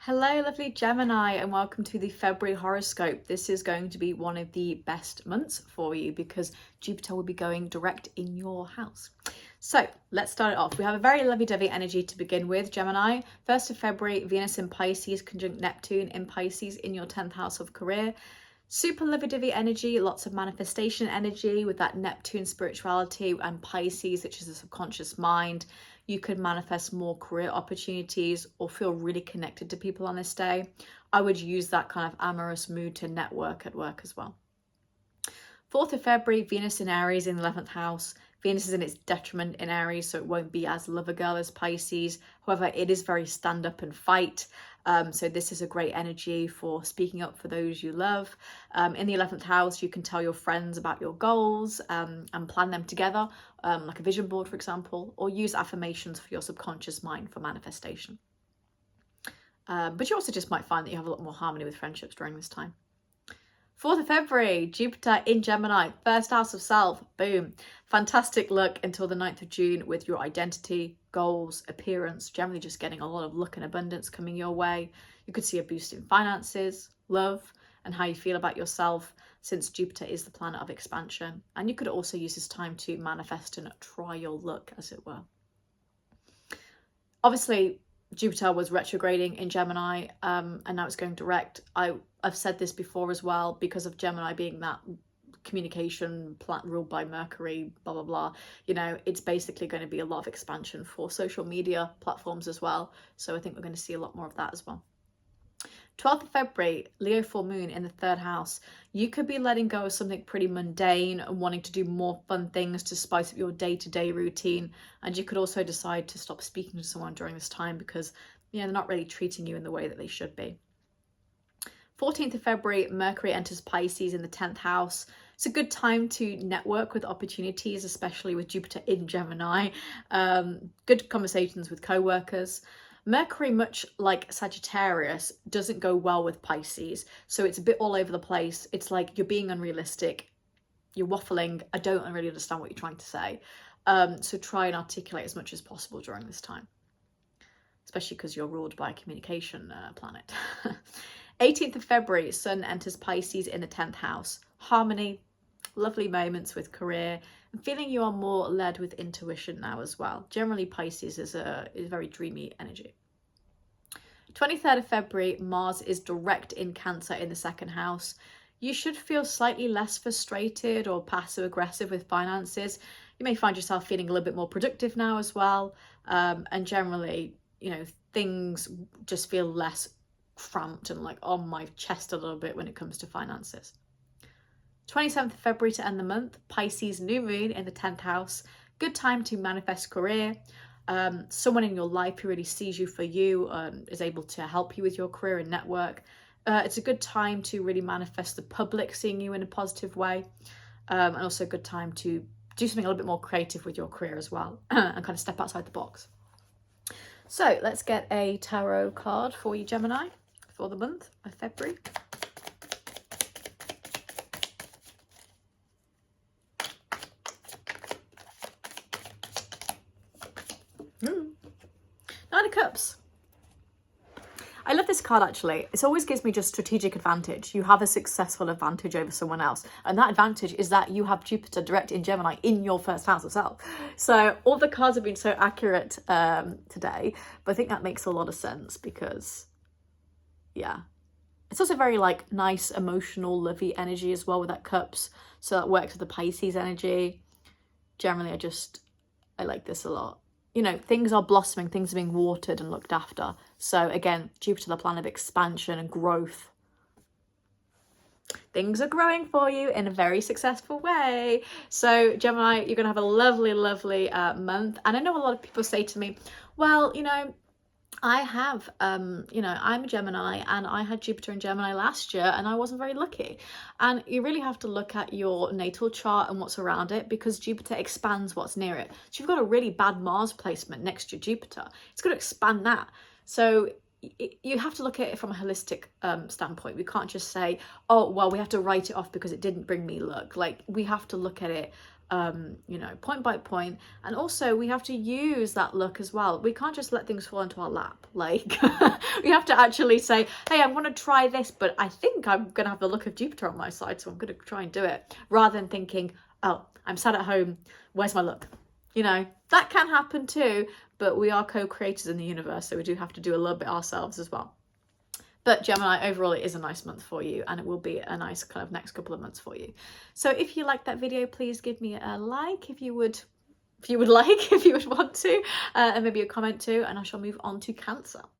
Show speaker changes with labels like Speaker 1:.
Speaker 1: Hello, lovely Gemini, and welcome to the February horoscope. This is going to be one of the best months for you because Jupiter will be going direct in your house. So let's start it off. We have a very lovey-dovey energy to begin with, Gemini. 1st of February, Venus in Pisces conjunct Neptune in Pisces in your 10th house of career. Super lovey-dovey energy, lots of manifestation energy with that Neptune spirituality and Pisces, which is the subconscious mind. You could manifest more career opportunities or feel really connected to people on this day. I would use that kind of amorous mood to network at work as well. 4th of February, Venus in Aries in the 11th house. Venus is in its detriment in Aries, so it won't be as lover girl as Pisces. However, it is very stand up and fight. So this is a great energy for speaking up for those you love. In the 11th house, you can tell your friends about your goals and plan them together, like a vision board, for example, or use affirmations for your subconscious mind for manifestation. But you also just might find that you have a lot more harmony with friendships during this time. 4th of February, Jupiter in Gemini, 1st house of self, boom. Fantastic luck until the 9th of June with your identity, goals, appearance, generally just getting a lot of luck and abundance coming your way. You could see a boost in finances, love, and how you feel about yourself since Jupiter is the planet of expansion. And you could also use this time to manifest and try your luck, as it were. Obviously, Jupiter was retrograding in Gemini and now it's going direct. I've said this before as well, because of Gemini being that communication planet ruled by Mercury, blah, blah, blah. You know, it's basically going to be a lot of expansion for social media platforms as well. So I think we're going to see a lot more of that as well. 12th of February, Leo full moon in the 3rd house. You could be letting go of something pretty mundane and wanting to do more fun things to spice up your day-to-day routine. And you could also decide to stop speaking to someone during this time because, they're not really treating you in the way that they should be. 14th of February, Mercury enters Pisces in the 10th house. It's a good time to network with opportunities, especially with Jupiter in Gemini. Good conversations with co-workers. Mercury, much like Sagittarius, doesn't go well with Pisces, so it's a bit all over the place. It's like you're being unrealistic, you're waffling, I don't really understand what you're trying to say. So try and articulate as much as possible during this time, especially because you're ruled by a communication planet. 18th of February, Sun enters Pisces in the 10th house. Harmony, lovely moments with career. I'm feeling you are more led with intuition now as well. Generally, Pisces is a very dreamy energy. 23rd of February, Mars is direct in Cancer in the 2nd house. You should feel slightly less frustrated or passive aggressive with finances. You may find yourself feeling a little bit more productive now as well. And generally, things just feel less cramped and like on my chest a little bit when it comes to finances. 27th of February to end the month, Pisces new moon in the 10th house. Good time to manifest career. Someone in your life who really sees you for you is able to help you with your career and network. It's a good time to really manifest the public seeing you in a positive way. And also a good time to do something a little bit more creative with your career as well and kind of step outside the box. So let's get a tarot card for you, Gemini, for the month of February. Nine of Cups. I love this card actually. It always gives me just strategic advantage. You have a successful advantage over someone else. And that advantage is that you have Jupiter direct in Gemini in your 1st house itself. So all the cards have been so accurate today. But I think that makes a lot of sense because, it's also very like nice, emotional, lovey energy as well with that Cups. So that works with the Pisces energy. Generally, I like this a lot. Things are blossoming, things are being watered and looked after. So again, Jupiter, the planet of expansion and growth. Things are growing for you in a very successful way. So Gemini, you're going to have a lovely, lovely month. And I know a lot of people say to me, well, I have, I'm a Gemini and I had Jupiter in Gemini last year and I wasn't very lucky. And you really have to look at your natal chart and what's around it because Jupiter expands what's near it. So you've got a really bad Mars placement next to Jupiter. It's going to expand that. So you have to look at it from a holistic standpoint. We can't just say, oh, well, we have to write it off because it didn't bring me luck. Like we have to look at it you know, point by point. And also we have to use that luck as well. We can't just let things fall into our lap. Like we have to actually say, hey, I'm going to try this, but I think I'm going to have the luck of Jupiter on my side, so I'm going to try and do it, rather than thinking, oh, I'm sat at home, where's my luck? You know, that can happen too, but we are co-creators in the universe, so we do have to do a little bit ourselves as well. But Gemini, overall, it is a nice month for you, and it will be a nice kind of next couple of months for you. So if you liked that video, please give me a like if you would want to, and maybe a comment too, and I shall move on to Cancer.